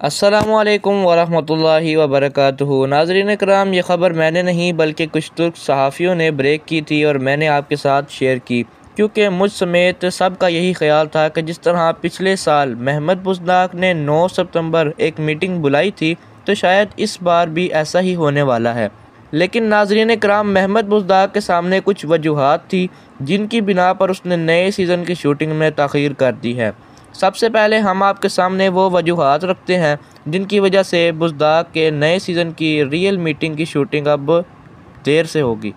अस्सलामुअलैकुम वरहमतुल्लाहि वबरकातुहू। नाज़रीन कराम, ये ख़बर मैंने नहीं बल्कि कुछ तुर्क सहाफ़ियों ने ब्रेक की थी और मैंने आपके साथ शेयर की, क्योंकि मुझ समेत सबका यही ख्याल था कि जिस तरह पिछले साल महमद बुज़दाक ने 9 सितंबर एक मीटिंग बुलाई थी, तो शायद इस बार भी ऐसा ही होने वाला है। लेकिन नाज़रीन कराम, महमद बुज़दाक के सामने कुछ वजूहात थी जिनकी बिना पर उसने नए सीज़न की शूटिंग में ताख़ीर कर दी है। सबसे पहले हम आपके सामने वो वजूहात रखते हैं जिनकी वजह से बुज़दाक के नए सीज़न की रियल मीटिंग की शूटिंग अब देर से होगी।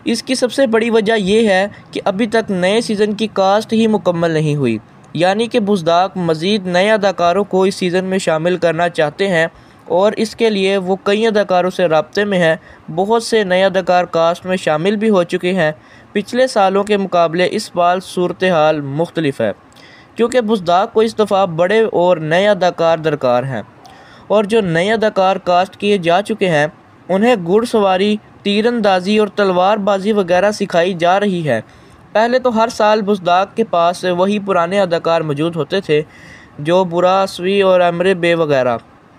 इसकी सबसे बड़ी वजह यह है कि अभी तक नए सीज़न की कास्ट ही मुकम्मल नहीं हुई, यानी कि बुज़दाक मज़ीद नए अदाकारों को इस सीज़न में शामिल करना चाहते हैं और इसके लिए वो कई अदाकारों से राब्ते में हैं। बहुत से नए अदाकार कास्ट में शामिल भी हो चुके हैं। पिछले सालों के मुकाबले इस बार सूरत हाल मुख्तलिफ है, क्योंकि बुज़दाक को इस दफ़ा बड़े और नए अदाकार दरकार हैं, और जो नए अदाकार कास्ट किए जा चुके हैं उन्हें घुड़सवारी, तीरंदाजी और तलवारबाजी वगैरह सिखाई जा रही है। पहले तो हर साल बुज़दाक के पास वही पुराने अदाकार मौजूद होते थे, जो बुरासवी और अमरे बे वगैरह,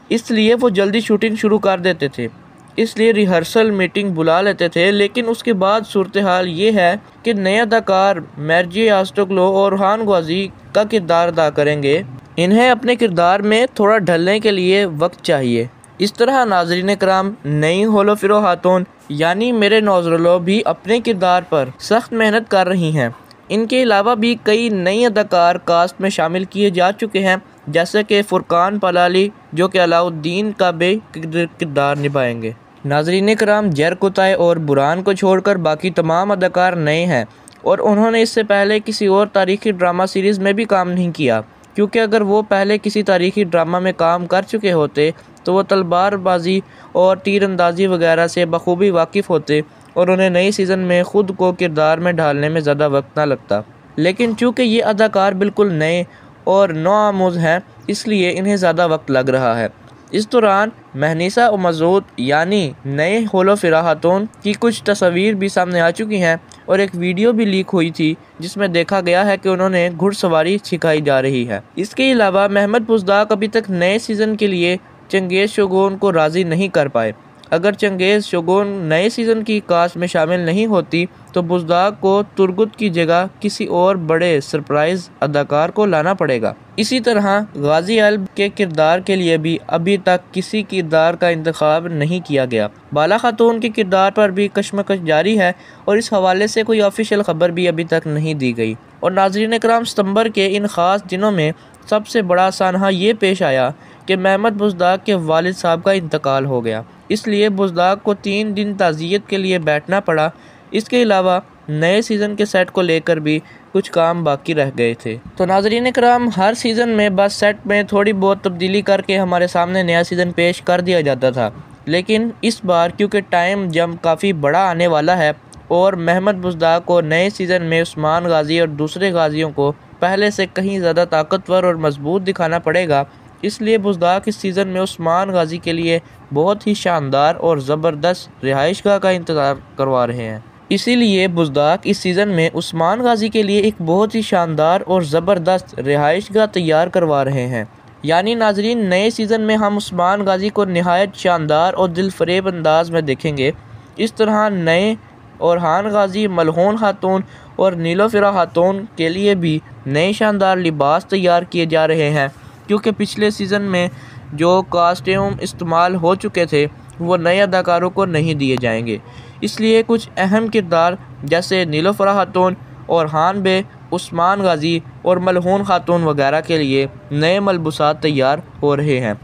इसलिए वो जल्दी शूटिंग शुरू कर देते थे, इसलिए रिहर्सल मीटिंग बुला लेते थे। लेकिन उसके बाद सूरत हाल ये है कि नए अदाकार मर्जी आस्टोग्लो और हान ग्वाजी का किरदार अदा करेंगे। इन्हें अपने किरदार में थोड़ा ढलने के लिए वक्त चाहिए। इस तरह नाज़रीन कराम, नई होलोफिरो खातून यानी मेरे नौजरलो भी अपने किरदार पर सख्त मेहनत कर रही हैं। इनके अलावा भी कई नई अदाकार कास्ट में शामिल किए जा चुके हैं, जैसे कि फुरकान पलाली, जो कि अलाउद्दीन का बे किरदार निभाएंगे। नाज़रीन कराम, जरकुताई और बुरान को छोड़कर बाकी तमाम अदाकार नए हैं और उन्होंने इससे पहले किसी और तारीख़ी ड्रामा सीरीज़ में भी काम नहीं किया, क्योंकि अगर वो पहले किसी तारीख़ी ड्रामा में काम कर चुके होते तो वो तलवारबाजी और तीरंदाजी वगैरह से बखूबी वाकिफ़ होते और उन्हें नई सीज़न में ख़ुद को किरदार में ढालने में ज़्यादा वक्त ना लगता। लेकिन चूँकि ये अदाकार बिल्कुल नए और नौआमूज़ हैं, इसलिए इन्हें ज़्यादा वक्त लग रहा है। इस दौरान महनीसा मसूद यानी नए होलोफिरा खातून की कुछ तस्वीर भी सामने आ चुकी हैं और एक वीडियो भी लीक हुई थी जिसमें देखा गया है कि उन्होंने घुड़सवारी सिखाई जा रही है। इसके अलावा महमद बुज़दाक अभी तक नए सीज़न के लिए चंगेज़ शोगुन को राज़ी नहीं कर पाए। अगर चंगेज़ शोगुन नए सीज़न की कास्ट में शामिल नहीं होती तो बुज़दाक को तुर्गुत की जगह किसी और बड़े सरप्राइज़ अदाकार को लाना पड़ेगा। इसी तरह गाजी अल्ब के किरदार के लिए भी अभी तक किसी किरदार का इंतखाब नहीं किया गया। बाला खातून के किरदार पर भी कशमकश जारी है और इस हवाले से कोई ऑफिशियल ख़बर भी अभी तक नहीं दी गई। और नाज़रीन कराम, सितंबर के इन ख़ास दिनों में सबसे बड़ा सानहा ये पेश आया कि महमद बुज़दाक के वालिद साहब का इंतकाल हो गया, इसलिए बुज़दाक को 3 दिन ताज़ियत के लिए बैठना पड़ा। इसके अलावा नए सीज़न के सेट को लेकर भी कुछ काम बाकी रह गए थे। तो नाज़रीन कराम, हर सीज़न में बस सेट में थोड़ी बहुत तब्दीली करके हमारे सामने नया सीज़न पेश कर दिया जाता था, लेकिन इस बार क्योंकि टाइम जंप काफ़ी बड़ा आने वाला है और महमद बुज़दाक को नए सीज़न में उस्मान गाजी और दूसरे गाजियों को पहले से कहीं ज़्यादा ताकतवर और मजबूत दिखाना पड़ेगा, इसलिए बुज़दाक इस सीज़न में उस्मान गाजी के लिए बहुत ही शानदार और ज़बरदस्त रिहाइशगाह का इंतज़ार करवा रहे हैं। इसीलिए बुज़दाक इस सीज़न में उस्मान गाजी के लिए एक बहुत ही शानदार और ज़बरदस्त रिहाइशगाह तैयार करवा रहे हैं। यानी नाजरीन, नए सीज़न में हम उस्मान गाजी को नहायत शानदार और दिलफरेब अंदाज में देखेंगे। इस तरह नए और हान गाजी, मलहून खातून और नीलोफिरा खातून के लिए भी नए शानदार लिबास तैयार किए जा रहे हैं, क्योंकि पिछले सीज़न में जो कास्ट्यूम इस्तेमाल हो चुके थे वो नए अदाकारों को नहीं दिए जाएंगे। इसलिए कुछ अहम किरदार जैसे नीलोफिरा खातून और हान बे, उस्मान गाजी और मलहून खातून वगैरह के लिए नए मलबूसात तैयार हो रहे हैं।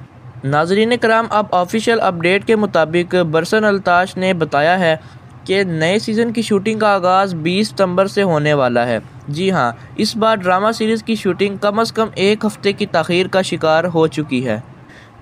नाज़रीन कराम, अब ऑफिशियल अपडेट के मुताबिक बरसन अल्ताश ने बताया है कि नए सीज़न की शूटिंग का आगाज़ 20 सितंबर से होने वाला है। जी हाँ, इस बार ड्रामा सीरीज़ की शूटिंग कम से कम 1 हफ़्ते की ताख़ीर का शिकार हो चुकी है।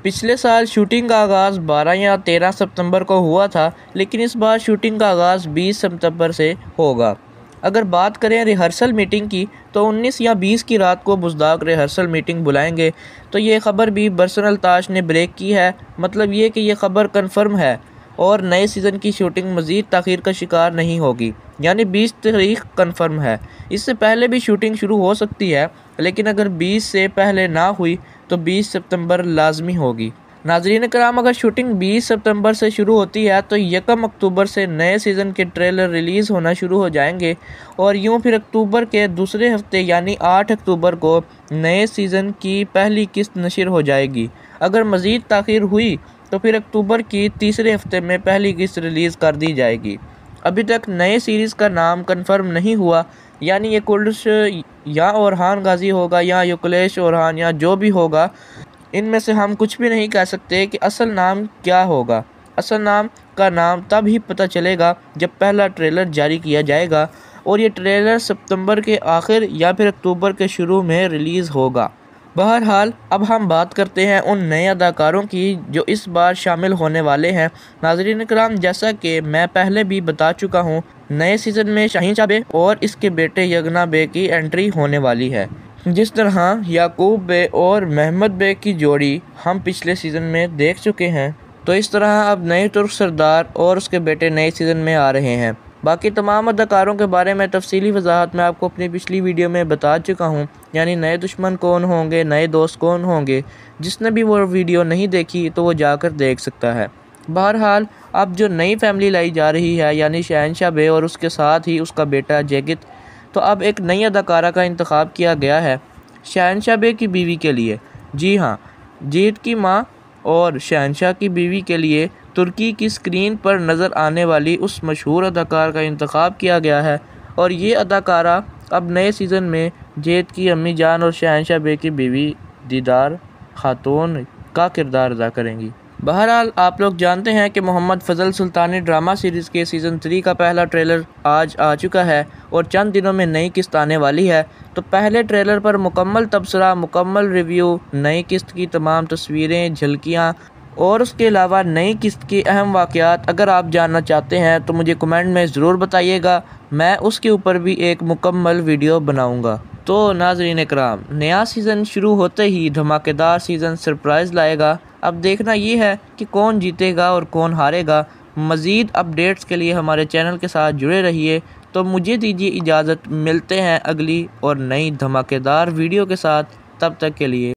पिछले साल शूटिंग का आगाज़ 12 या 13 सितंबर को हुआ था, लेकिन इस बार शूटिंग का आगाज़ 20 सितंबर से होगा। अगर बात करें रिहर्सल मीटिंग की, तो 19 या 20 की रात को बुज़दाक रिहर्सल मीटिंग बुलाएंगे। तो ये ख़बर भी बरसन अल्ताश ने ब्रेक की है। मतलब ये कि ये ख़बर कन्फर्म है और नए सीज़न की शूटिंग मज़ीद ताख़ीर का शिकार नहीं होगी, यानी 20 तारीख कन्फर्म है। इससे पहले भी शूटिंग शुरू हो सकती है, लेकिन अगर 20 से पहले ना हुई तो 20 सितंबर लाजमी होगी। नाज़रीन कराम, अगर शूटिंग 20 सितंबर से शुरू होती है तो 1 अक्टूबर से नए सीज़न के ट्रेलर रिलीज़ होना शुरू हो जाएंगे और यूं फिर अक्टूबर के दूसरे हफ्ते यानी 8 अक्टूबर को नए सीज़न की पहली किस्त नशर हो जाएगी। अगर मज़ीद ताख़ीर हुई तो फिर अक्टूबर की तीसरे हफ्ते में पहली किस्त रिलीज़ कर दी जाएगी। अभी तक नए सीरीज़ का नाम कन्फर्म नहीं हुआ, यानी ये कुल्स या ओरहान गाजी होगा या युकलेश ओरहान या जो भी होगा, इनमें से हम कुछ भी नहीं कह सकते कि असल नाम क्या होगा। असल नाम का नाम तब ही पता चलेगा जब पहला ट्रेलर जारी किया जाएगा और ये ट्रेलर सितंबर के आखिर या फिर अक्टूबर के शुरू में रिलीज़ होगा। बहरहाल अब हम बात करते हैं उन नए अदाकारों की जो इस बार शामिल होने वाले हैं। नाज़रीन कराम, जैसा कि मैं पहले भी बता चुका हूँ, नए सीज़न में शाहीन शाह बे और इसके बेटे यगना बे की एंट्री होने वाली है। जिस तरह याकूब बे और महमद बे की जोड़ी हम पिछले सीज़न में देख चुके हैं, तो इस तरह अब नए तुर्क सरदार और उसके बेटे नए सीज़न में आ रहे हैं। बाकी तमाम अदाकारों के बारे में तफसीली वजाहत मैं आपको अपनी पिछली वीडियो में बता चुका हूँ, यानी नए दुश्मन कौन होंगे, नए दोस्त कौन होंगे। जिसने भी वो वीडियो नहीं देखी तो वो जाकर देख सकता है। बहरहाल अब जो नई फैमिली लाई जा रही है, यानी शहनशाह बे और उसके साथ ही उसका बेटा जेगित, तो अब एक नई अदाकारा का इंतखाब किया गया है शहनशाह बे की बीवी के लिए। जी हाँ, जीत की माँ और शहनशाह की बीवी के लिए तुर्की की स्क्रीन पर नज़र आने वाली उस मशहूर अदाकार का इंतखाब किया गया है और ये अदाकारा अब नए सीज़न में जेद की अम्मी जान और शहनशाह बे की बीवी दीदार खातून का किरदार अदा करेंगी। बहरहाल आप लोग जानते हैं कि मोहम्मद फ़ज़ल सुल्तानी ड्रामा सीरीज़ के सीज़न 3 का पहला ट्रेलर आज आ चुका है और चंद दिनों में नई किस्त आने वाली है। तो पहले ट्रेलर पर मुकम्मल तबसरा, मुकम्मल रिव्यू, नई किस्त की तमाम तस्वीरें, झलकियाँ और उसके अलावा नई किस्त के अहम वाक़यात अगर आप जानना चाहते हैं तो मुझे कमेंट में ज़रूर बताइएगा, मैं उसके ऊपर भी एक मुकम्मल वीडियो बनाऊँगा। तो नाज़रीन इकराम, नया सीज़न शुरू होते ही धमाकेदार सीज़न सरप्राइज़ लाएगा। अब देखना ये है कि कौन जीतेगा और कौन हारेगा। मज़ीद अपडेट्स के लिए हमारे चैनल के साथ जुड़े रहिए। तो मुझे दीजिए इजाज़त, मिलते हैं अगली और नई धमाकेदार वीडियो के साथ। तब तक के लिए